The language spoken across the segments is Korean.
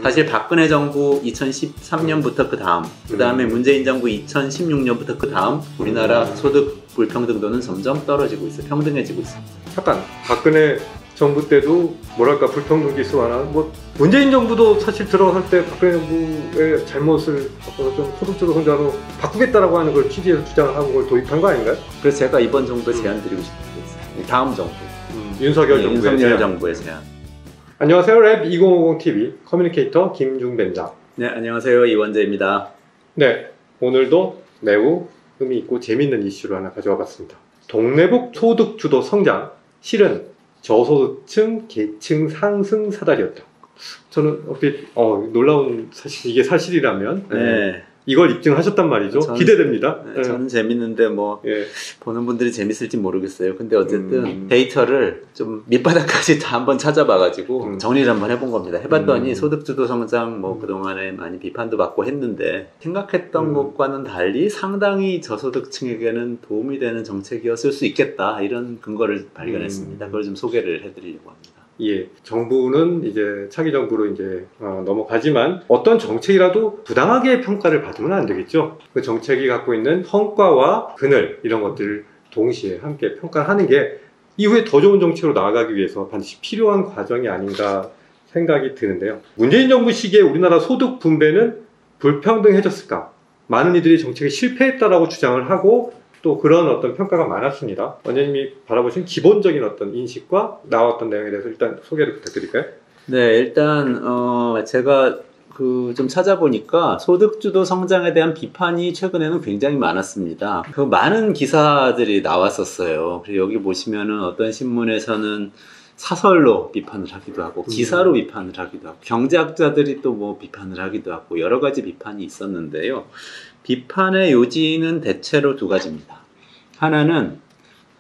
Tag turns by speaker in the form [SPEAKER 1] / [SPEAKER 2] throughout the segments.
[SPEAKER 1] 사실 박근혜 정부 2013년부터 그 다음에 문재인 정부 2016년부터 그 다음 우리나라 소득 불평등도는 점점 떨어지고 있어요. 평등해지고 있습니다.
[SPEAKER 2] 잠깐, 박근혜 정부 때도 뭐랄까 불평등 지수가 뭐 문재인 정부도 사실 들어설 때 박근혜 정부의 잘못을 좀 소득주도 성장으로 바꾸겠다라고 하는 걸 취지에서 주장을 하고 그걸 도입한 거 아닌가요?
[SPEAKER 1] 그래서 제가 이번 정부에 제안 드리고 싶은 게 있어요. 다음 정부.
[SPEAKER 2] 윤석열
[SPEAKER 1] 정부의 제안.
[SPEAKER 2] 안녕하세요. 랩2050TV 커뮤니케이터 김중배입니다.
[SPEAKER 1] 네, 안녕하세요. 이원재입니다.
[SPEAKER 2] 네, 오늘도 매우 의미 있고 재미있는 이슈를 하나 가져와 봤습니다. 동래북 소득주도 성장, 실은 저소득층 계층 상승 사다리였다. 저는 어떻게 놀라운 사실, 이게 사실이라면
[SPEAKER 1] 네.
[SPEAKER 2] 이걸 입증하셨단 말이죠. 기대됩니다.
[SPEAKER 1] 네, 저는 재밌는데 보는 분들이 재밌을지 모르겠어요. 근데 어쨌든 데이터를 좀 밑바닥까지 다 한번 찾아봐가지고 정리를 한번 해본 겁니다. 해봤더니 소득주도 성장 그동안에 많이 비판도 받고 했는데 생각했던 것과는 달리 상당히 저소득층에게는 도움이 되는 정책이었을 수 있겠다, 이런 근거를 발견했습니다. 그걸 좀 소개를 해드리려고 합니다.
[SPEAKER 2] 예, 정부는 이제 차기 정부로 이제 넘어가지만 어떤 정책이라도 부당하게 평가를 받으면 안 되겠죠. 그 정책이 갖고 있는 성과와 그늘, 이런 것들을 동시에 함께 평가하는 게 이후에 더 좋은 정책으로 나아가기 위해서 반드시 필요한 과정이 아닌가 생각이 드는데요. 문재인 정부 시기에 우리나라 소득 분배는 불평등해졌을까? 많은 이들이 정책에 실패했다라고 주장을 하고 또 그런 어떤 평가가 많았습니다. 원장님이 바라보신 기본적인 어떤 인식과 나왔던 내용에 대해서 일단 소개를 부탁드릴까요?
[SPEAKER 1] 네, 일단 제가 좀 찾아보니까 소득주도 성장에 대한 비판이 최근에는 굉장히 많았습니다. 그 많은 기사들이 나왔었어요. 그리고 여기 보시면은 어떤 신문에서는 사설로 비판을 하기도 하고 기사로 비판을 하기도 하고 경제학자들이 또 비판을 하기도 하고 여러 가지 비판이 있었는데요. 비판의 요지는 대체로 두 가지입니다. 하나는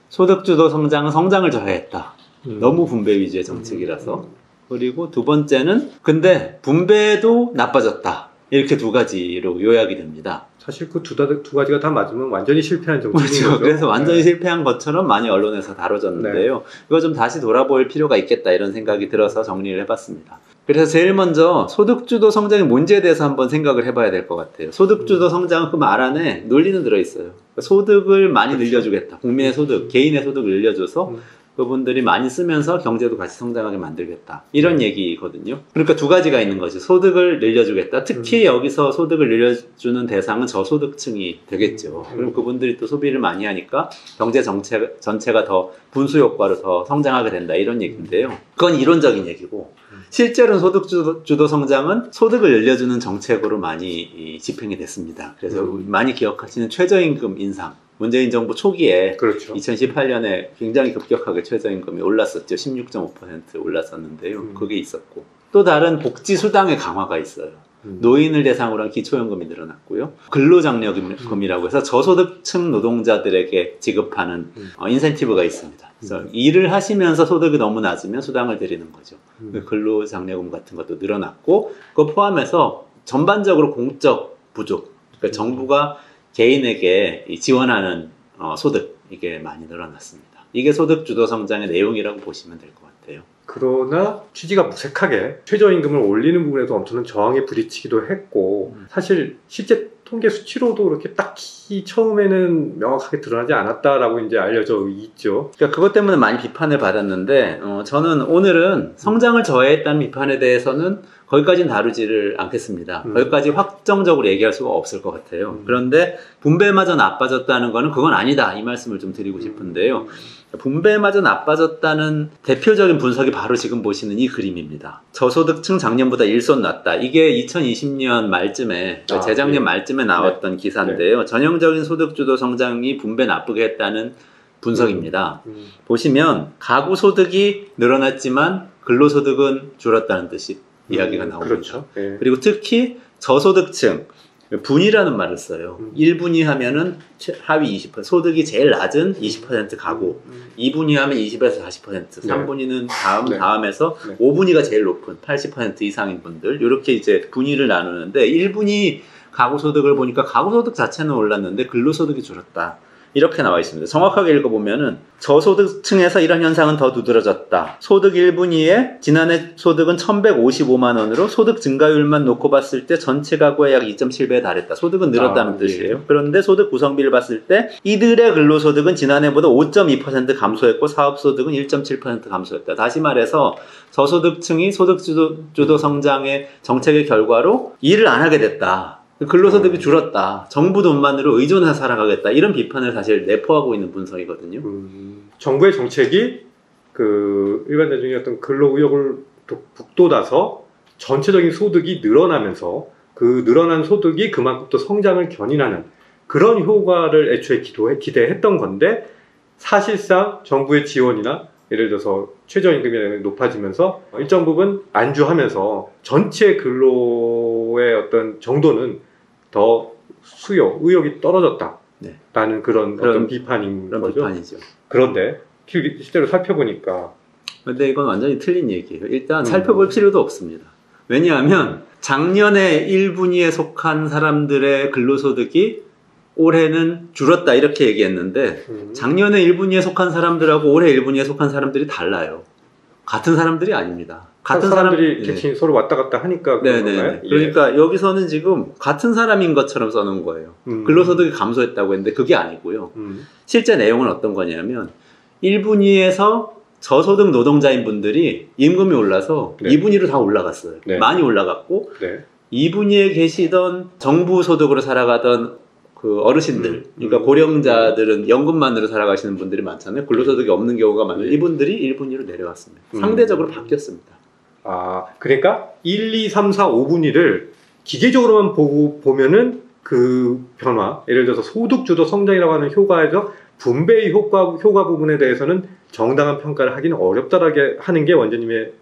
[SPEAKER 1] 소득주도 성장은 성장을 저해했다. 너무 분배 위주의 정책이라서. 그리고 두 번째는 근데 분배도 나빠졌다. 이렇게 두 가지로 요약이 됩니다.
[SPEAKER 2] 사실 그 두 가지가 다 맞으면 완전히 실패한 정책인
[SPEAKER 1] 그렇죠.
[SPEAKER 2] 거죠.
[SPEAKER 1] 그래서 완전히 실패한 것처럼 많이 언론에서 다뤄졌는데요. 네. 이거 좀 다시 돌아볼 필요가 있겠다, 이런 생각이 들어서 정리를 해봤습니다. 그래서 제일 먼저 소득주도 성장의 문제에 대해서 한번 생각을 해봐야 될 것 같아요. 소득주도 성장은 그 말 안에 논리는 들어있어요. 소득을 많이 늘려주겠다. 국민의 소득, 개인의 소득을 늘려줘서 그분들이 많이 쓰면서 경제도 같이 성장하게 만들겠다, 이런 얘기거든요. 그러니까 두 가지가 있는 거죠. 소득을 늘려주겠다. 특히 여기서 소득을 늘려주는 대상은 저소득층이 되겠죠. 그럼 그분들이 또 소비를 많이 하니까 경제 전체가 더 분수 효과로 더 성장하게 된다, 이런 얘기인데요. 그건 이론적인 얘기고 실제로는 소득주도 성장은 소득을 늘려주는 정책으로 많이 집행이 됐습니다. 그래서 많이 기억하시는 최저임금 인상, 문재인 정부 초기에 그렇죠. 2018년에 굉장히 급격하게 최저임금이 올랐었죠. 16.5% 올랐었는데요. 그게 있었고, 또 다른 복지수당의 강화가 있어요. 노인을 대상으로 한 기초연금이 늘어났고요. 근로장려금이라고 해서 저소득층 노동자들에게 지급하는 인센티브가 있습니다. 그래서 일을 하시면서 소득이 너무 낮으면 수당을 드리는 거죠. 근로장려금 같은 것도 늘어났고, 그거 포함해서 전반적으로 공적 부족, 그러니까 정부가 개인에게 지원하는 소득, 이게 많이 늘어났습니다. 이게 소득주도 성장의 내용이라고 보시면 될 것 같아요.
[SPEAKER 2] 그러나 취지가 무색하게 최저임금을 올리는 부분에도 엄청난 저항에 부딪히기도 했고, 사실 실제 통계 수치로도 그렇게 딱히 처음에는 명확하게 드러나지 않았다라고 이제 알려져 있죠.
[SPEAKER 1] 그러니까 그것 때문에 많이 비판을 받았는데, 저는 오늘은 성장을 저해했다는 비판에 대해서는 거기까지는 다루지를 않겠습니다. 거기까지 확정적으로 얘기할 수가 없을 것 같아요. 그런데 분배마저 나빠졌다는 거는 그건 아니다, 이 말씀을 좀 드리고 싶은데요. 분배마저 나빠졌다는 대표적인 분석이 바로 지금 보시는 이 그림입니다. 저소득층 작년보다 일손 낮다. 이게 2020년 말쯤에, 재작년 말쯤에 나왔던 기사인데요. 전형적인 소득주도 성장이 분배 나쁘게 했다는 분석입니다. 보시면 가구 소득이 늘어났지만 근로소득은 줄었다는 뜻이 이야기가 나옵니다.
[SPEAKER 2] 그렇죠. 네.
[SPEAKER 1] 그리고 특히 저소득층, 분위라는 말을 써요. 1분위 하면은 하위 20%, 소득이 제일 낮은 20% 가구, 2분위 하면 20에서 40%, 3분위는 다음에서 5분위가 제일 높은 80% 이상인 분들, 이렇게 이제 분위를 나누는데, 1분위 가구 소득을 보니까 가구 소득 자체는 올랐는데 근로소득이 줄었다. 이렇게 나와 있습니다. 정확하게 읽어보면은 저소득층에서 이런 현상은 더 두드러졌다. 소득 1분위에 지난해 소득은 1155만 원으로 소득 증가율만 놓고 봤을 때 전체 가구의 약 2.7배에 달했다. 소득은 늘었다는 뜻이에요.
[SPEAKER 2] 예.
[SPEAKER 1] 그런데 소득 구성비를 봤을 때 이들의 근로소득은 지난해보다 5.2% 감소했고 사업소득은 1.7% 감소했다. 다시 말해서 저소득층이 소득주도 성장의 정책의 결과로 일을 안 하게 됐다. 근로소득이 줄었다. 정부 돈만으로 의존해서 살아가겠다. 이런 비판을 사실 내포하고 있는 분석이거든요.
[SPEAKER 2] 정부의 정책이 그 일반 대중의 어떤 근로 의욕을 북돋아서 전체적인 소득이 늘어나면서 그 늘어난 소득이 그만큼 또 성장을 견인하는 그런 효과를 애초에 기대했던 건데 사실상 정부의 지원이나 예를 들어서 최저임금이 높아지면서 일정 부분 안주하면서 전체 근로의 어떤 정도는 더 의욕이 떨어졌다라는
[SPEAKER 1] 네.
[SPEAKER 2] 그런 어떤 비판인
[SPEAKER 1] 그런
[SPEAKER 2] 거죠.
[SPEAKER 1] 비판이죠.
[SPEAKER 2] 그런데 실제로 살펴보니까
[SPEAKER 1] 근데 이건 완전히 틀린 얘기예요. 일단 살펴볼 필요도 없습니다. 왜냐하면 작년에 1분위에 속한 사람들의 근로소득이 올해는 줄었다 이렇게 얘기했는데 작년에 1분위에 속한 사람들하고 올해 1분위에 속한 사람들이 달라요. 같은 사람들이 아닙니다. 같은
[SPEAKER 2] 사람들이 같이 서로 왔다 갔다 하니까 그런 건가요?
[SPEAKER 1] 그러니까 여기서는 지금 같은 사람인 것처럼 써놓은 거예요. 근로소득이 감소했다고 했는데 그게 아니고요. 실제 내용은 어떤 거냐면 1분위에서 저소득 노동자인 분들이 임금이 올라서 2분위로 다 올라갔어요. 많이 올라갔고 2분위에 계시던 정부 소득으로 살아가던 그 어르신들, 그러니까 고령자들은 연금만으로 살아가시는 분들이 많잖아요. 근로소득이 없는 경우가 많아요. 이분들이 1분위로 내려왔습니다. 상대적으로 바뀌었습니다.
[SPEAKER 2] 아, 그러니까 1, 2, 3, 4, 5분위를 기계적으로만 보면은 그 변화, 예를 들어서 소득주도 성장이라고 하는 효과에서 분배의 효과 부분에 대해서는 정당한 평가를 하기는 어렵다라게 하는 게 원장님의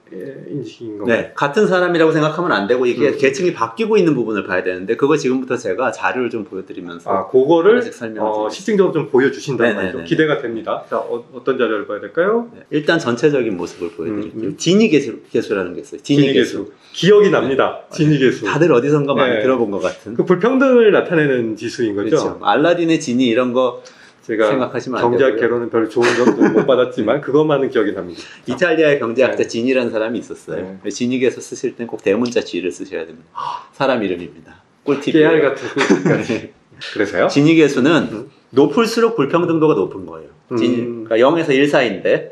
[SPEAKER 2] 인식인 건가요?
[SPEAKER 1] 네, 같은 사람이라고 생각하면 안 되고 이게 계층이 바뀌고 있는 부분을 봐야 되는데 그거 지금부터 제가 자료를 좀 보여드리면서
[SPEAKER 2] 그거를 실증적으로 좀 보여주신다는 말이죠. 기대가 됩니다. 자, 어떤 자료를 봐야 될까요?
[SPEAKER 1] 네, 일단 전체적인 모습을 보여드릴게요. 지니계수라는 게 있어요. 지니계수.
[SPEAKER 2] 기억이 납니다. 지니계수.
[SPEAKER 1] 다들 어디선가 많이 들어본 것 같은.
[SPEAKER 2] 그 불평등을 나타내는 지수인 거죠.
[SPEAKER 1] 그렇죠. 알라딘의 지니 이런 거
[SPEAKER 2] 제가
[SPEAKER 1] 생각하시면
[SPEAKER 2] 경제학 개론은 별로 좋은 점도 못 받았지만 그것만은 기억이 납니다.
[SPEAKER 1] 이탈리아의 경제학자 지니라는 사람이 있었어요. 지니계수 쓰실 땐 꼭 대문자 G를 쓰셔야 됩니다. 사람 이름입니다. 꿀팁.
[SPEAKER 2] 깨알 같은 꿀팁까지. 그래서요?
[SPEAKER 1] 지니계수는 높을수록 불평등도가 높은 거예요. 그러니까 0에서 1 사이인데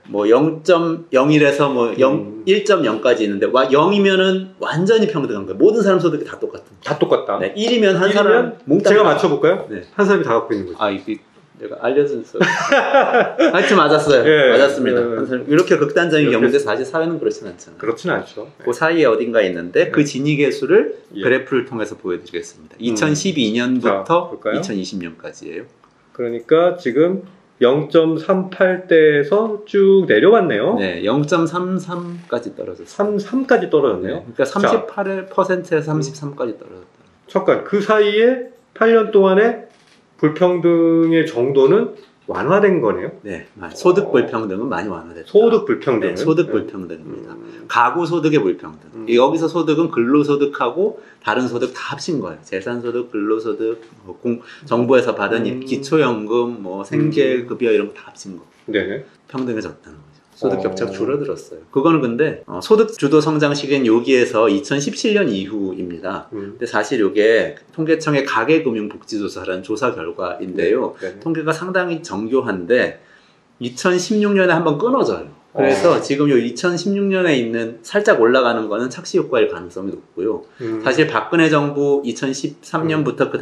[SPEAKER 1] 뭐 0.01에서 뭐 1.0까지 있는데 0이면은 완전히 평등한 거예요. 모든 사람 소득이 다 똑같은.
[SPEAKER 2] 다 똑같다.
[SPEAKER 1] 1이면 한 사람
[SPEAKER 2] 제가 맞춰볼까요? 한 사람이 다 갖고 있는 거죠.
[SPEAKER 1] 이게 내가 알려줬어요. 하여튼 맞았어요. 맞았습니다. 한 사람. 이렇게 극단적인 경우인데 사실 사회는 그렇진 않잖아요.
[SPEAKER 2] 그렇진 않죠.
[SPEAKER 1] 그 사이에 어딘가 있는데 그 지니계수를 그래프를 통해서 보여드리겠습니다. 2012년부터 2020년까지예요.
[SPEAKER 2] 그러니까 지금 0.38대에서 쭉 내려왔네요.
[SPEAKER 1] 네, 0.33까지 떨어졌어요.
[SPEAKER 2] 33까지 떨어졌네요.
[SPEAKER 1] 그러니까 38%에서 33까지 떨어졌다.
[SPEAKER 2] 잠깐, 그 사이에 8년 동안에 불평등의 정도는 완화된 거네요.
[SPEAKER 1] 네, 소득 불평등은 많이 완화됐다.
[SPEAKER 2] 소득 불평등.
[SPEAKER 1] 네, 소득 불평등입니다. 가구 소득의 불평등. 여기서 소득은 근로소득하고 다른 소득 다 합친 거예요. 재산소득, 근로소득, 정부에서 받은 기초연금, 뭐 생계급여 이런 거 다 합친 거.
[SPEAKER 2] 네네.
[SPEAKER 1] 평등해졌다는 거죠. 소득 격차가 줄어들었어요. 그거는 근데 소득 주도 성장 시기는 여기에서 2017년 이후입니다. 근데 사실 이게 통계청의 가계금융복지조사라는 조사 결과인데요. 통계가 상당히 정교한데 2016년에 한번 끊어져요. 그래서 지금 요 2016년에 있는 살짝 올라가는 거는 착시 효과일 가능성이 높고요. 사실 박근혜 정부 2013년부터 그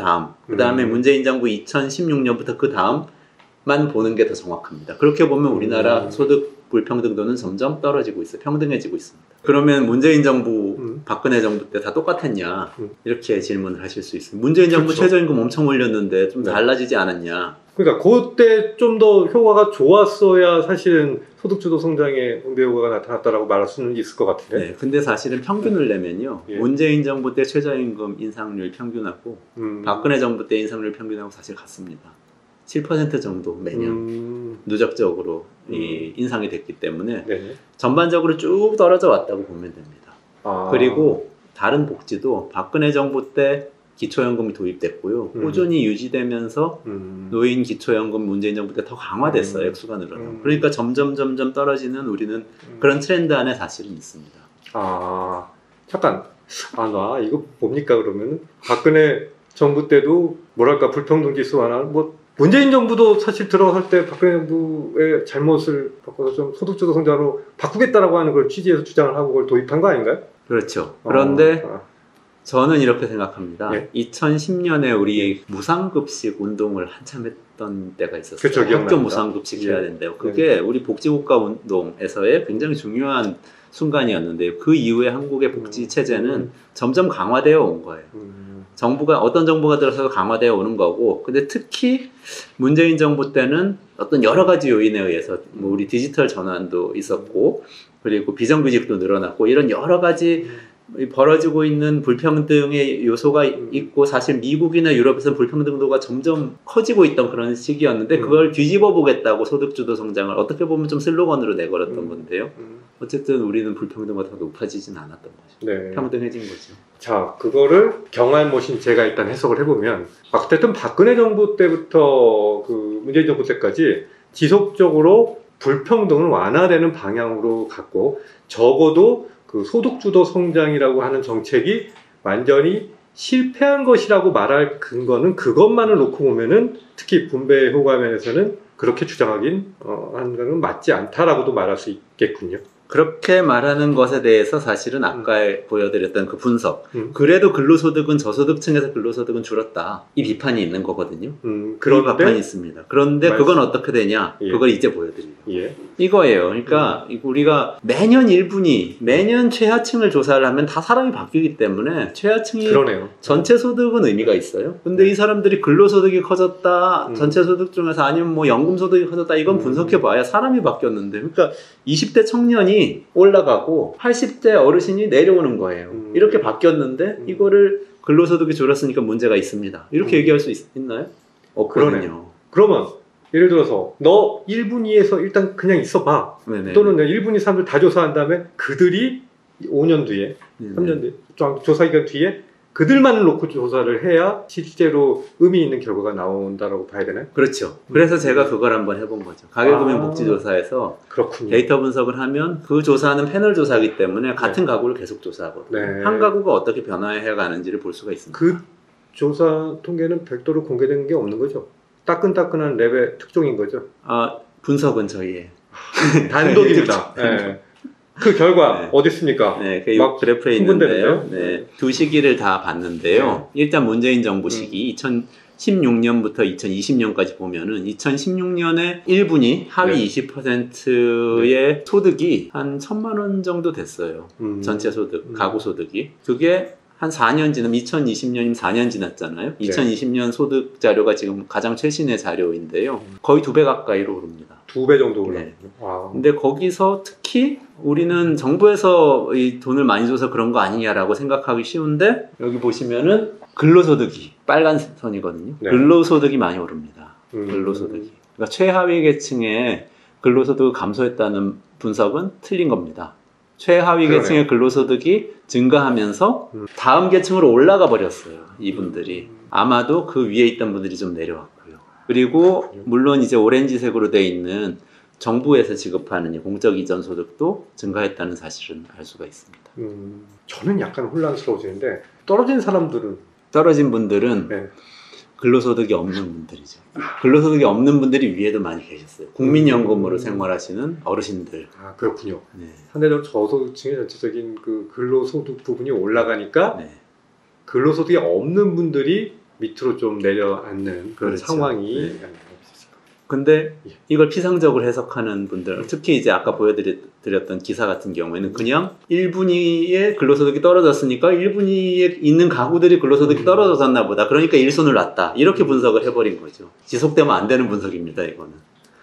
[SPEAKER 1] 다음에 문재인 정부 2016년부터 그 다음만 보는 게 더 정확합니다. 그렇게 보면 우리나라 소득 불평등도는 점점 떨어지고 있어요. 평등해지고 있습니다. 그러면 문재인 정부, 박근혜 정부 때 다 똑같았냐? 이렇게 질문을 하실 수 있습니다. 문재인 정부 최저임금 엄청 올렸는데 좀 달라지지 않았냐?
[SPEAKER 2] 그러니까 그때 좀 더 효과가 좋았어야 사실은 소득주도 성장에 응대 효과가 나타났다라고 말할 수는 있을 것 같은데.
[SPEAKER 1] 네, 근데 사실은 평균을 내면요. 문재인 정부 때 최저임금 인상률 평균하고 박근혜 정부 때 인상률 평균하고 사실 같습니다. 7% 정도 매년 누적적으로 인상이 됐기 때문에 전반적으로 쭉 떨어져 왔다고 보면 됩니다. 그리고 다른 복지도 박근혜 정부 때 기초연금이 도입됐고요. 꾸준히 유지되면서 노인 기초연금 문재인 정부 때 더 강화됐어요. 액수가 늘어나고. 그러니까 점점 떨어지는 우리는 그런 트렌드 안에 사실은 있습니다.
[SPEAKER 2] 아, 잠깐. 나 이거 뭡니까 그러면? 박근혜 정부 때도 뭐랄까 불평등 지수 완화, 뭐 문재인 정부도 사실 들어설 때 박근혜 정부의 잘못을 바꿔서 좀 소득주도 성장으로 바꾸겠다라고 하는 걸 취지에서 주장을 하고 그걸 도입한 거 아닌가요?
[SPEAKER 1] 그렇죠. 그런데 저는 이렇게 생각합니다.
[SPEAKER 2] 예.
[SPEAKER 1] 2010년에 우리 무상급식 운동을 한참 했던 때가 있었어요.
[SPEAKER 2] 그쵸,
[SPEAKER 1] 학교
[SPEAKER 2] 기억납니다.
[SPEAKER 1] 무상급식 해야
[SPEAKER 2] 예.
[SPEAKER 1] 된대요. 그게 우리 복지국가 운동에서의 굉장히 중요한 순간이었는데요. 그 이후에 한국의 복지 체제는 점점 강화되어 온 거예요. 정부가 어떤 정부가 들어서도 강화되어 오는 거고, 근데 특히 문재인 정부 때는 어떤 여러 가지 요인에 의해서 뭐 우리 디지털 전환도 있었고, 그리고 비정규직도 늘어났고, 이런 여러 가지 벌어지고 있는 불평등의 요소가 있고, 사실 미국이나 유럽에서는 불평등도가 점점 커지고 있던 그런 시기였는데, 그걸 뒤집어 보겠다고 소득주도 성장을 어떻게 보면 좀 슬로건으로 내걸었던 건데요. 어쨌든 우리는 불평등보다 더 높아지진 않았던 거죠.
[SPEAKER 2] 네.
[SPEAKER 1] 평등해진 거죠.
[SPEAKER 2] 자, 그거를 경험해보신 제가 일단 해석을 해보면, 어쨌든 박근혜 정부 때부터 그 문재인 정부 때까지 지속적으로 불평등을 완화되는 방향으로 갔고, 적어도 그 소득주도 성장이라고 하는 정책이 완전히 실패한 것이라고 말할 근거는 그것만을 놓고 보면은, 특히 분배 효과 면에서는 그렇게 주장하긴 하는 건 맞지 않다라고도 말할 수 있겠군요.
[SPEAKER 1] 그렇게 말하는 것에 대해서 사실은 아까 보여드렸던 그 분석, 그래도 근로소득은 저소득층에서 근로소득은 줄었다, 이 비판이 있는 거거든요. 그런 비판이 있습니다. 그런데 그건 어떻게 되냐,
[SPEAKER 2] 예.
[SPEAKER 1] 그걸 이제 보여드리려고.
[SPEAKER 2] 예.
[SPEAKER 1] 이거예요. 그러니까 우리가 매년 매년 최하층을 조사를 하면 다 사람이 바뀌기 때문에 최하층이
[SPEAKER 2] 그러네요.
[SPEAKER 1] 전체 소득은 의미가 있어요. 근데 이 사람들이 근로소득이 커졌다, 전체 소득 중에서 아니면 뭐 연금소득이 커졌다, 이건 분석해봐야 사람이 바뀌었는데, 그러니까 20대 청년이 올라가고 80대 어르신이 내려오는 거예요. 이렇게 바뀌었는데 이거를 근로소득이 줄었으니까 문제가 있습니다. 이렇게 얘기할 수 있나요? 없거든요.
[SPEAKER 2] 그러네요. 그러면 예를 들어서 너 1분 2에서 일단 그냥 있어봐.
[SPEAKER 1] 네네.
[SPEAKER 2] 또는 1분 2 사람들 다 조사한 다음에 그들이 5년 뒤에, 3년 뒤에, 조사 기간 뒤에 그들만을 놓고 조사를 해야 실제로 의미 있는 결과가 나온다라고 봐야 되나요?
[SPEAKER 1] 그렇죠. 그래서 제가 그걸 한번 해본 거죠. 가계금융복지조사에서
[SPEAKER 2] 그렇군요.
[SPEAKER 1] 데이터 분석을 하면 그 조사는 패널 조사이기 때문에 같은 가구를 계속 조사하거든요.
[SPEAKER 2] 네.
[SPEAKER 1] 한 가구가 어떻게 변화해 가는지를 볼 수가 있습니다.
[SPEAKER 2] 그 조사 통계는 별도로 공개되는 게 없는 거죠? 따끈따끈한 랩의 특종인 거죠?
[SPEAKER 1] 분석은 저희의
[SPEAKER 2] 단독입니다. 네. 그 결과
[SPEAKER 1] 네.
[SPEAKER 2] 어디 있습니까?
[SPEAKER 1] 네, 그
[SPEAKER 2] 막
[SPEAKER 1] 그래프에 있는데요.
[SPEAKER 2] 흥분되는데요?
[SPEAKER 1] 네, 두 시기를 다 봤는데요. 일단 문재인 정부 시기 2016년부터 2020년까지 보면은 2016년에 1분위 하위
[SPEAKER 2] 네.
[SPEAKER 1] 20%의 소득이 한 1,000만 원 정도 됐어요. 전체 소득, 가구 소득이. 그게 한 4년 지나면 2020년이면 4년 지났잖아요. 2020년 소득 자료가 지금 가장 최신의 자료인데요. 거의 2배 가까이로 오릅니다.
[SPEAKER 2] 2배 정도 올라요.
[SPEAKER 1] 네. 근데 거기서 특히 우리는 정부에서 이 돈을 많이 줘서 그런 거 아니냐라고 생각하기 쉬운데, 여기 보시면은 근로소득이 빨간 선이거든요.
[SPEAKER 2] 네.
[SPEAKER 1] 근로소득이 많이 오릅니다. 근로소득이. 그러니까 최하위 계층의 근로소득이 감소했다는 분석은 틀린 겁니다. 최하위
[SPEAKER 2] 그러네요.
[SPEAKER 1] 계층의 근로소득이 증가하면서 다음 계층으로 올라가 버렸어요. 이분들이. 아마도 그 위에 있던 분들이 좀 내려왔고요. 그리고 물론 이제 오렌지색으로 돼 있는 정부에서 지급하는 공적 이전 소득도 증가했다는 사실은 알 수가 있습니다.
[SPEAKER 2] 저는 약간 혼란스러워지는데, 떨어진 사람들은?
[SPEAKER 1] 떨어진 분들은
[SPEAKER 2] 네.
[SPEAKER 1] 근로소득이 없는 분들이죠. 근로소득이 없는 분들이 위에도 많이 계셨어요. 국민연금으로 생활하시는 어르신들.
[SPEAKER 2] 그렇군요.
[SPEAKER 1] 네.
[SPEAKER 2] 상대적으로 저소득층의 전체적인 그 근로소득 부분이 올라가니까
[SPEAKER 1] 네.
[SPEAKER 2] 근로소득이 없는 분들이 밑으로 좀 내려앉는 그런
[SPEAKER 1] 그렇죠.
[SPEAKER 2] 상황이.
[SPEAKER 1] 근데
[SPEAKER 2] 예.
[SPEAKER 1] 이걸 피상적으로 해석하는 분들, 특히 이제 아까 보여드렸던 기사 같은 경우에는 그냥 1분위에 근로소득이 떨어졌으니까 1분위에 있는 가구들이 근로소득이 떨어졌나 보다, 그러니까 일손을 놨다, 이렇게 분석을 해버린 거죠. 지속되면 안 되는 분석입니다. 이거는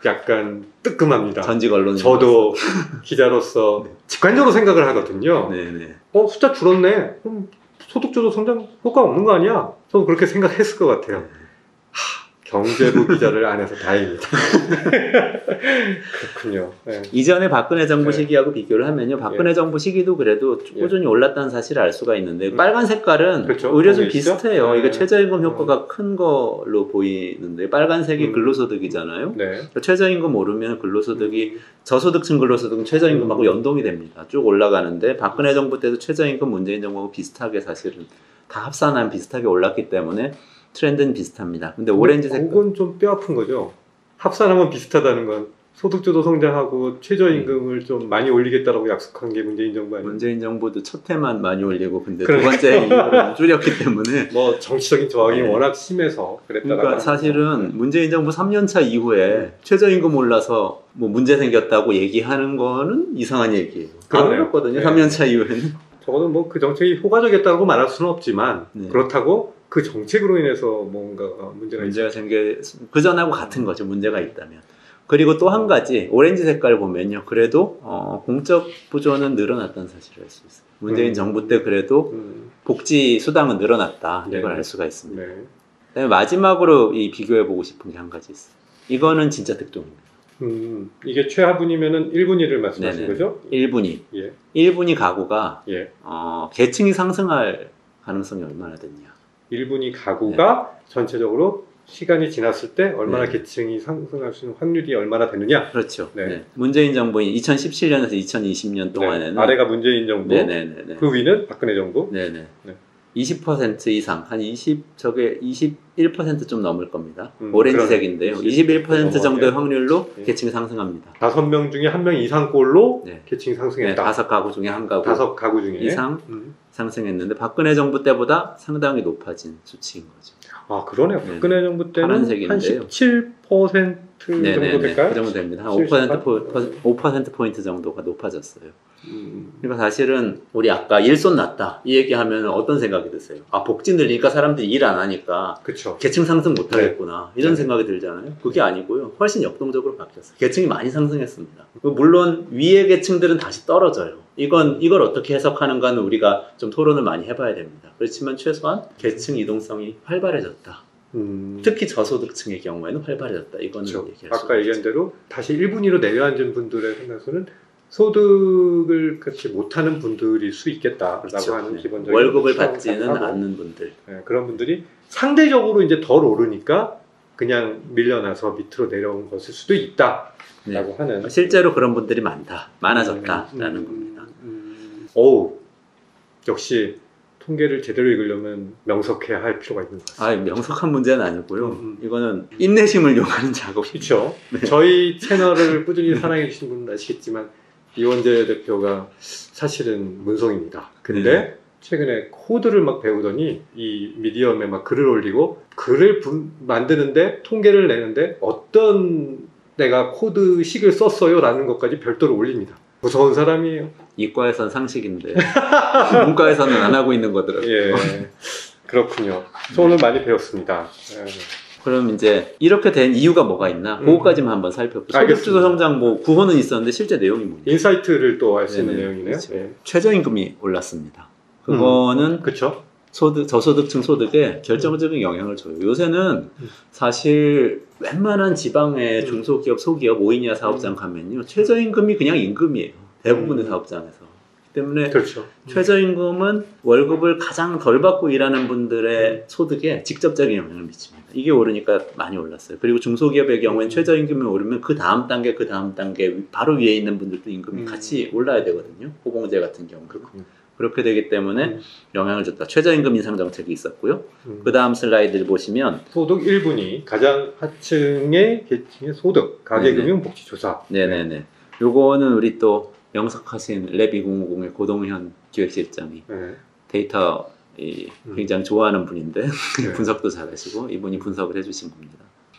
[SPEAKER 2] 약간 뜨끔합니다.
[SPEAKER 1] 전직 언론.
[SPEAKER 2] 저도 기자로서 직관적으로 생각을 하거든요.
[SPEAKER 1] 네네.
[SPEAKER 2] 숫자 줄었네. 그럼 소득주도 성장 효과가 없는 거 아니야? 저도 그렇게 생각했을 것 같아요. 경제부 기자를 안 해서 다행입니다. 그렇군요. 네.
[SPEAKER 1] 이전에 박근혜 정부
[SPEAKER 2] 네.
[SPEAKER 1] 시기하고 비교를 하면요. 박근혜 정부 시기도 그래도 꾸준히 올랐다는 사실을 알 수가 있는데 빨간 색깔은
[SPEAKER 2] 그렇죠.
[SPEAKER 1] 오히려 좀
[SPEAKER 2] 보이시죠?
[SPEAKER 1] 비슷해요.
[SPEAKER 2] 네.
[SPEAKER 1] 이게 최저임금 효과가 큰 걸로 보이는데 빨간색이 근로소득이잖아요.
[SPEAKER 2] 네.
[SPEAKER 1] 그러니까 최저임금 오르면 근로소득이 저소득층 근로소득은 최저임금하고 연동이 됩니다. 쭉 올라가는데 박근혜 정부 때도 최저임금 문재인 정부하고 비슷하게 사실은 다 합산하면 비슷하게 올랐기 때문에 트렌드는 비슷합니다. 근데 오렌지색
[SPEAKER 2] 그건 좀 뼈아픈 거죠. 합산하면 비슷하다는 건 소득주도 성장하고 최저임금을 좀 많이 올리겠다라고 약속한 게 문재인 정부 아니에요?
[SPEAKER 1] 문재인 정부도 첫 해만 많이 올리고 근데
[SPEAKER 2] 그러니까.
[SPEAKER 1] 두 번째 이후로 줄였기 때문에
[SPEAKER 2] 뭐 정치적인 저항이
[SPEAKER 1] 네.
[SPEAKER 2] 워낙 심해서 그랬다라고.
[SPEAKER 1] 그러니까 사실은 문재인 정부 3년차 이후에 최저임금 올라서 뭐 문제 생겼다고 얘기하는 거는 이상한 얘기예요. 안
[SPEAKER 2] 그러네요.
[SPEAKER 1] 올랐거든요.
[SPEAKER 2] 네.
[SPEAKER 1] 3년차 이후에는.
[SPEAKER 2] 적어도 뭐 그 정책이 효과적이었다고 말할 수는 없지만
[SPEAKER 1] 네.
[SPEAKER 2] 그렇다고 그 정책으로 인해서 뭔가 문제가
[SPEAKER 1] 문제가 생겨 그 전하고 같은 거죠. 문제가 있다면. 그리고 또 한 가지 오렌지 색깔 보면요. 그래도 공적 부조는 늘어났다는 사실을 알 수 있어요. 문재인 정부 때 그래도 복지 수당은 늘어났다. 이걸
[SPEAKER 2] 네.
[SPEAKER 1] 알 수가 있습니다.
[SPEAKER 2] 네.
[SPEAKER 1] 그다음에 마지막으로 이 비교해 보고 싶은 게 한 가지 있어요. 이거는 진짜 특종입니다.
[SPEAKER 2] 이게 최하분이면은 1분위를 말씀하신
[SPEAKER 1] 네네.
[SPEAKER 2] 거죠?
[SPEAKER 1] 1분위.
[SPEAKER 2] 예.
[SPEAKER 1] 1분위 가구가
[SPEAKER 2] 예.
[SPEAKER 1] 계층이 상승할 가능성이 얼마나 됐냐.
[SPEAKER 2] 1분위 가구가 전체적으로 시간이 지났을 때 얼마나
[SPEAKER 1] 네.
[SPEAKER 2] 계층이 상승할 수 있는 확률이 얼마나 되느냐?
[SPEAKER 1] 그렇죠.
[SPEAKER 2] 네.
[SPEAKER 1] 네. 문재인 정부인 2017년에서 2020년 동안에는
[SPEAKER 2] 네. 아래가 문재인 정부,
[SPEAKER 1] 네네네.
[SPEAKER 2] 그 위는 박근혜 정부.
[SPEAKER 1] 네네.
[SPEAKER 2] 네.
[SPEAKER 1] 20% 이상, 한 21% 좀 넘을 겁니다.
[SPEAKER 2] 그럼
[SPEAKER 1] 오렌지색인데요. 21% 정도의 확률로
[SPEAKER 2] 네.
[SPEAKER 1] 계층이 상승합니다.
[SPEAKER 2] 5명 중에 1명 이상꼴로
[SPEAKER 1] 네.
[SPEAKER 2] 계층이
[SPEAKER 1] 네,
[SPEAKER 2] 상승했다.
[SPEAKER 1] 5가구 중에 한 가구
[SPEAKER 2] 5가구 중에
[SPEAKER 1] 이상 상승했는데 박근혜 정부 때보다 상당히 높아진 수치인 거죠.
[SPEAKER 2] 아 그러네요.
[SPEAKER 1] 네.
[SPEAKER 2] 박근혜 정부 때는 한
[SPEAKER 1] 파란색인데요.
[SPEAKER 2] 17% 정도 될까요?
[SPEAKER 1] 그 정도 됩니다. 한
[SPEAKER 2] 78?
[SPEAKER 1] 5% 포인트 정도가 높아졌어요. 그러니까 사실은 우리 아까 일손 났다 이 얘기하면 어떤 생각이 드세요? 아 복지 늘리니까 사람들이 일 안 하니까
[SPEAKER 2] 그렇죠.
[SPEAKER 1] 계층 상승 못 하겠구나 이런
[SPEAKER 2] 네.
[SPEAKER 1] 생각이 들잖아요. 그게 아니고요. 훨씬 역동적으로 바뀌었어요. 계층이 많이 상승했습니다. 물론 위의 계층들은 다시 떨어져요. 이걸 어떻게 해석하는가는 우리가 좀 토론을 많이 해봐야 됩니다. 그렇지만 최소한 계층 이동성이 활발해졌다. 특히 저소득층의 경우에는 활발해졌다. 이거는
[SPEAKER 2] 그렇죠.
[SPEAKER 1] 얘기할 수
[SPEAKER 2] 아까 얘기한 대로 다시 1분위로 내려앉은 분들의 생각에서는 소득을 그렇게 못하는 분들일 수 있겠다라고
[SPEAKER 1] 그렇죠.
[SPEAKER 2] 하는
[SPEAKER 1] 네.
[SPEAKER 2] 기본적인
[SPEAKER 1] 월급을
[SPEAKER 2] 추정을
[SPEAKER 1] 받지는
[SPEAKER 2] 하고,
[SPEAKER 1] 않는 분들.
[SPEAKER 2] 네, 그런 분들이 상대적으로 이제 덜 오르니까 그냥 밀려나서 밑으로 내려온 것일 수도 있다라고
[SPEAKER 1] 네.
[SPEAKER 2] 하는.
[SPEAKER 1] 실제로 그런 분들이 많아졌다라는 겁니다.
[SPEAKER 2] 어우, 역시 통계를 제대로 읽으려면 명석해야 할 필요가 있는 것 같습니다.
[SPEAKER 1] 아, 명석한 문제는 아니고요. 이거는 인내심을 요하는 작업이죠.
[SPEAKER 2] 그렇죠.
[SPEAKER 1] 네.
[SPEAKER 2] 저희 채널을 꾸준히 사랑해 주신 분은 아시겠지만 이원재 대표가 사실은 문성입니다. 근데
[SPEAKER 1] 네.
[SPEAKER 2] 최근에 코드를 막 배우더니 이 미디엄에 막 글을 올리고 글을 만드는데 통계를 내는데 어떤 내가 코드식을 썼어요 라는 것까지 별도로 올립니다. 무서운 사람이에요.
[SPEAKER 1] 이과에선 상식인데 문과에서는 안 하고 있는 거더라고요.
[SPEAKER 2] 예, 그렇군요. 저 오늘 많이 배웠습니다. 예.
[SPEAKER 1] 그럼 이제 이렇게 된 이유가 뭐가 있나? 그거까지만 한번 살펴볼게요.
[SPEAKER 2] 알겠습니다.
[SPEAKER 1] 소득주도 성장 뭐 구호는 있었는데 실제 내용이 뭐냐?
[SPEAKER 2] 인사이트를 또 알 수 있는
[SPEAKER 1] 네네,
[SPEAKER 2] 내용이네요.
[SPEAKER 1] 그렇죠.
[SPEAKER 2] 예.
[SPEAKER 1] 최저임금이 올랐습니다. 그거는
[SPEAKER 2] 그렇죠.
[SPEAKER 1] 저소득층 소득에 결정적인 영향을 줘요. 요새는 사실 웬만한 지방의 중소기업, 소기업, 5인 이하 사업장 가면요. 최저임금이 그냥 임금이에요. 대부분의 사업장에서. 그렇기 때문에
[SPEAKER 2] 그렇죠.
[SPEAKER 1] 최저임금은 월급을 가장 덜 받고 일하는 분들의 소득에 직접적인 영향을 미칩니다. 이게 오르니까 많이 올랐어요. 그리고 중소기업의 경우엔 최저임금이 오르면 그 다음 단계 바로 위에 있는 분들도 임금이 같이 올라야 되거든요. 호봉제 같은 경우.
[SPEAKER 2] 그렇군요.
[SPEAKER 1] 그렇게 되기 때문에 영향을 줬다. 최저임금 인상 정책이 있었고요. 그 다음 슬라이드를 보시면
[SPEAKER 2] 소득 1분위 가장 하층의 계층의 소득 가계금융복지조사.
[SPEAKER 1] 네네네. 요거는 우리 또 영석하신 랩2050의 고동현 기획실장이
[SPEAKER 2] 네.
[SPEAKER 1] 데이터 굉장히 좋아하는 분인데
[SPEAKER 2] 네.
[SPEAKER 1] 분석도 잘하시고 이분이 분석을 해주신 겁니다.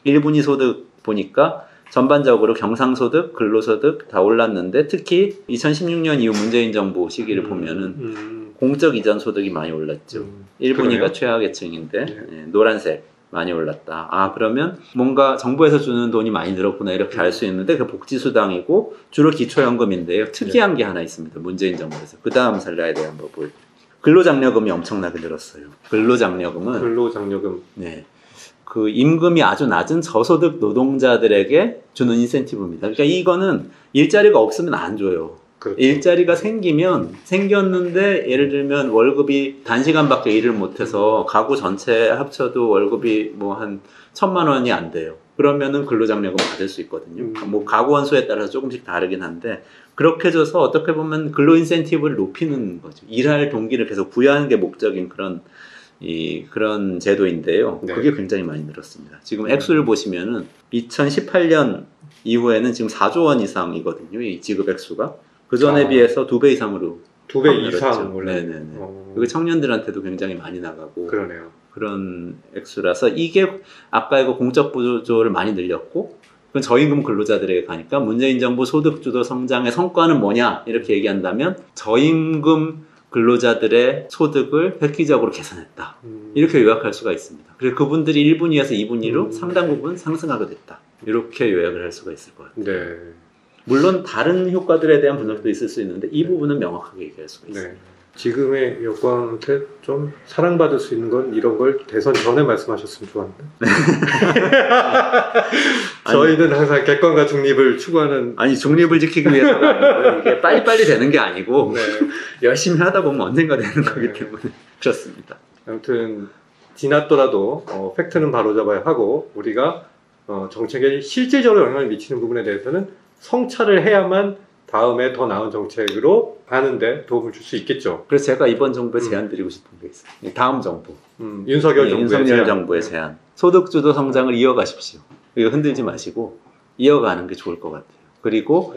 [SPEAKER 1] 1분위 소득 보니까 전반적으로 경상소득, 근로소득 다 올랐는데 특히 2016년 이후 문재인 정부 시기를 보면은 공적 이전 소득이 많이 올랐죠. 1분위가 최하계층인데
[SPEAKER 2] 네.
[SPEAKER 1] 노란색 많이 올랐다. 아 그러면 뭔가 정부에서 주는 돈이 많이 늘었구나 이렇게 알 수 있는데 그 복지수당이고 주로 기초연금인데요. 특이한 게 하나 있습니다. 문재인 정부에서. 그 다음 슬라이드에 한번 보여드릴게요. 근로장려금이 엄청나게 늘었어요. 근로장려금은
[SPEAKER 2] 근로장려금.
[SPEAKER 1] 네. 그 임금이 아주 낮은 저소득 노동자들에게 주는 인센티브입니다. 그러니까 이거는 일자리가 없으면 안 줘요.
[SPEAKER 2] 그렇죠.
[SPEAKER 1] 일자리가 생겼는데 예를 들면 월급이 단시간밖에 일을 못해서 가구 전체 합쳐도 월급이 뭐 한 1,000만 원이 안 돼요. 그러면은 근로장려금 받을 수 있거든요. 뭐 가구원 수에 따라서 조금씩 다르긴 한데 그렇게 줘서 어떻게 보면 근로 인센티브를 높이는 거죠. 일할 동기를 계속 부여하는 게 목적인 그런 제도인데요.
[SPEAKER 2] 네.
[SPEAKER 1] 그게 굉장히 많이 늘었습니다. 지금 액수를 보시면은 2018년 이후에는 지금 4조 원 이상이거든요. 이 지급 액수가. 그 전에 비해서 2배 이상으로
[SPEAKER 2] 2배 이상 올랐죠.
[SPEAKER 1] 네네네. 그리고 청년들한테도 굉장히 많이 나가고
[SPEAKER 2] 그러네요.
[SPEAKER 1] 그런 액수라서 이게 아까 이거 공적 부조를 많이 늘렸고 그건 저임금 근로자들에게 가니까 문재인 정부 소득주도 성장의 성과는 뭐냐 이렇게 얘기한다면 저임금 근로자들의 소득을 획기적으로 개선했다. 이렇게 요약할 수가 있습니다. 그래서 그분들이 1분 2에서 2분 2로 상당 부분 상승하게 됐다. 이렇게 요약을 할 수가 있을 것 같아요.
[SPEAKER 2] 네.
[SPEAKER 1] 물론 다른 효과들에 대한 분석도 있을 수 있는데 이 부분은 명확하게 얘기할 수가 있습니다.
[SPEAKER 2] 네. 지금의 여권한테 좀 사랑받을 수 있는 건 이런 걸 대선 전에 말씀하셨으면 좋았는데. 저희는 항상 객관과 중립을 추구하는.
[SPEAKER 1] 아니 중립을 지키기 위해서가 아니고요. 이게 빨리빨리 되는 게 아니고
[SPEAKER 2] 네.
[SPEAKER 1] 열심히 하다 보면 언젠가 되는 거기
[SPEAKER 2] 네.
[SPEAKER 1] 때문에 그렇습니다.
[SPEAKER 2] 아무튼 지났더라도 팩트는 바로잡아야 하고 우리가 정책에 실질적으로 영향을 미치는 부분에 대해서는 성찰을 해야만 다음에 더 나은 정책으로 가는데 도움을 줄 수 있겠죠.
[SPEAKER 1] 그래서 제가 이번 정부에 제안 드리고 싶은 게 있어요. 다음 정부.
[SPEAKER 2] 윤석열 정부의
[SPEAKER 1] 윤석열
[SPEAKER 2] 제안.
[SPEAKER 1] 정부의 제안. 소득주도 성장을 이어가십시오. 이거 흔들지 마시고 이어가는 게 좋을 것 같아요. 그리고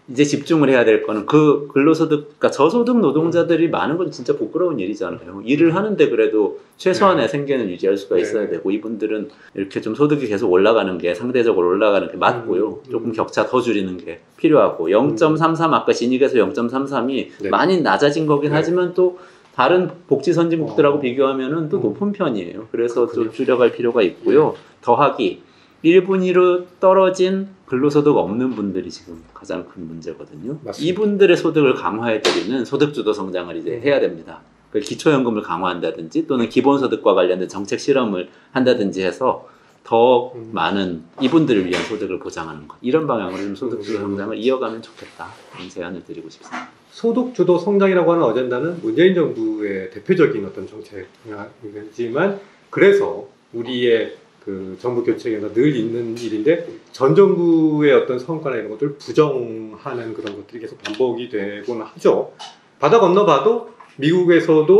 [SPEAKER 1] 이제 집중을 해야 될 거는 그 근로소득, 그러니까 저소득 노동자들이 많은 건 진짜 부끄러운 일이잖아요. 일을 하는데 그래도 최소한의 생계는 유지할 수가 있어야 되고 이분들은 이렇게 좀 소득이 계속 올라가는 게 상대적으로 올라가는 게 맞고요. 조금 격차 더 줄이는 게 필요하고 0.33 아까 진익에서 0.33이 많이 낮아진 거긴 하지만 또 다른 복지 선진국들하고 비교하면은 또 높은 편이에요. 그래서 좀 줄여갈 필요가 있고요. 더하기 1분 2로 떨어진 근로소득 없는 분들이 지금 가장 큰 문제거든요.
[SPEAKER 2] 맞습니다.
[SPEAKER 1] 이분들의 소득을 강화해드리는 소득주도 성장을 이제 해야 됩니다. 그 기초연금을 강화한다든지 또는 기본소득과 관련된 정책 실험을 한다든지 해서 더 많은 이분들을 위한 소득을 보장하는 것. 이런 방향으로 좀 소득주도 성장을 이어가면 좋겠다. 이런 제안을 드리고 싶습니다.
[SPEAKER 2] 소득주도 성장이라고 하는 어젠다는 문재인 정부의 대표적인 어떤 정책이지만 그래서 우리의 그 정부 교체에서 늘 있는 일인데 전 정부의 어떤 성과나 이런 것들을 부정하는 그런 것들이 계속 반복이 되곤 하죠. 바다 건너봐도 미국에서도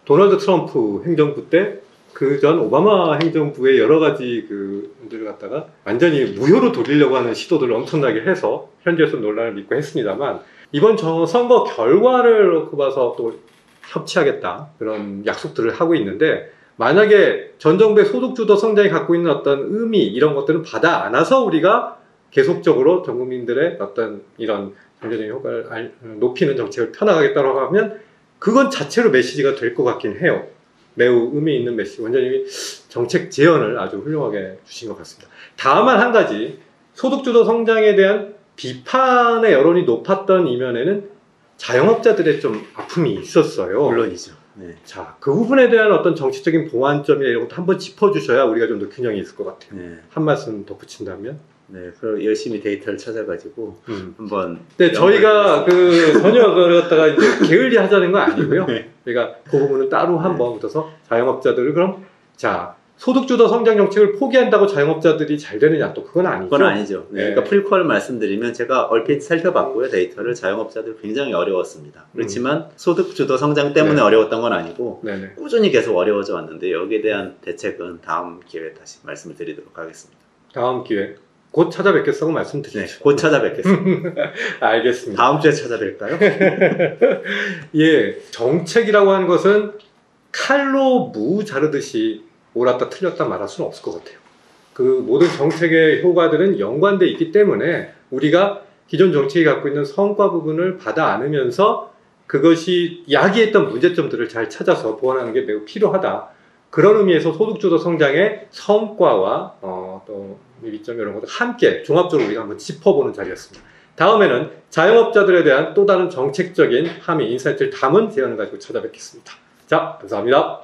[SPEAKER 2] 도널드 트럼프 행정부 때 그 전 오바마 행정부의 여러 가지 그들을 갖다가 완전히 무효로 돌리려고 하는 시도들을 엄청나게 해서 현지에서 논란을 빚고 했습니다만 이번 선거 결과를 놓고 봐서 또 협치하겠다 그런 약속들을 하고 있는데 만약에 전 정부의 소득주도 성장이 갖고 있는 어떤 의미 이런 것들은 받아 안아서 우리가 계속적으로 전 국민들의 어떤 이런 경제적인 효과를 높이는 정책을 펴나가겠다고 하면 그건 자체로 메시지가 될 것 같긴 해요. 매우 의미 있는 메시지. 원장님이 정책 제언을 아주 훌륭하게 주신 것 같습니다. 다만 한 가지 소득주도 성장에 대한 비판의 여론이 높았던 이면에는 자영업자들의 좀 아픔이 있었어요.
[SPEAKER 1] 물론이죠. 네.
[SPEAKER 2] 자, 그 부분에 대한 어떤 정치적인 보완점이나 이런 것도 한번 짚어주셔야 우리가 좀 더 균형이 있을 것 같아요.
[SPEAKER 1] 네.
[SPEAKER 2] 한 말씀 덧붙인다면?
[SPEAKER 1] 네, 그럼 열심히 데이터를 찾아가지고 한번.
[SPEAKER 2] 네, 저희가 전혀 그걸 갖다가 이제 게을리 하자는 건 아니고요.
[SPEAKER 1] 네.
[SPEAKER 2] 저희가 그 부분은 따로 한번 붙어서 자영업자들을 그럼 자 소득주도 성장 정책을 포기한다고 자영업자들이 잘 되느냐 또 그건 아니죠.
[SPEAKER 1] 그건 아니죠. 네.
[SPEAKER 2] 네.
[SPEAKER 1] 그러니까 프리퀄을 말씀드리면 제가 얼핏 살펴봤고요. 데이터를 자영업자들 굉장히 어려웠습니다. 그렇지만 소득주도 성장 때문에 어려웠던 건 아니고
[SPEAKER 2] 네네.
[SPEAKER 1] 꾸준히 계속 어려워져 왔는데 여기에 대한 대책은 다음 기회에 다시 말씀을 드리도록 하겠습니다.
[SPEAKER 2] 다음 기회 곧 찾아뵙겠다고
[SPEAKER 1] 네,
[SPEAKER 2] 말씀드리죠.
[SPEAKER 1] 곧 찾아뵙겠습니다.
[SPEAKER 2] 알겠습니다.
[SPEAKER 1] 다음 주에 찾아뵐까요?
[SPEAKER 2] 예, 정책이라고 하는 것은 칼로 무 자르듯이 옳았다 틀렸다 말할 수는 없을 것 같아요. 그 모든 정책의 효과들은 연관되어 있기 때문에 우리가 기존 정책이 갖고 있는 성과 부분을 받아 안으면서 그것이 야기했던 문제점들을 잘 찾아서 보완하는 게 매우 필요하다. 그런 의미에서 소득주도 성장의 성과와 또 위점 이런 것들 함께 종합적으로 우리가 한번 짚어보는 자리였습니다. 다음에는 자영업자들에 대한 또 다른 정책적인 함의 인사이트를 담은 제안을 가지고 찾아뵙겠습니다. 자, 감사합니다.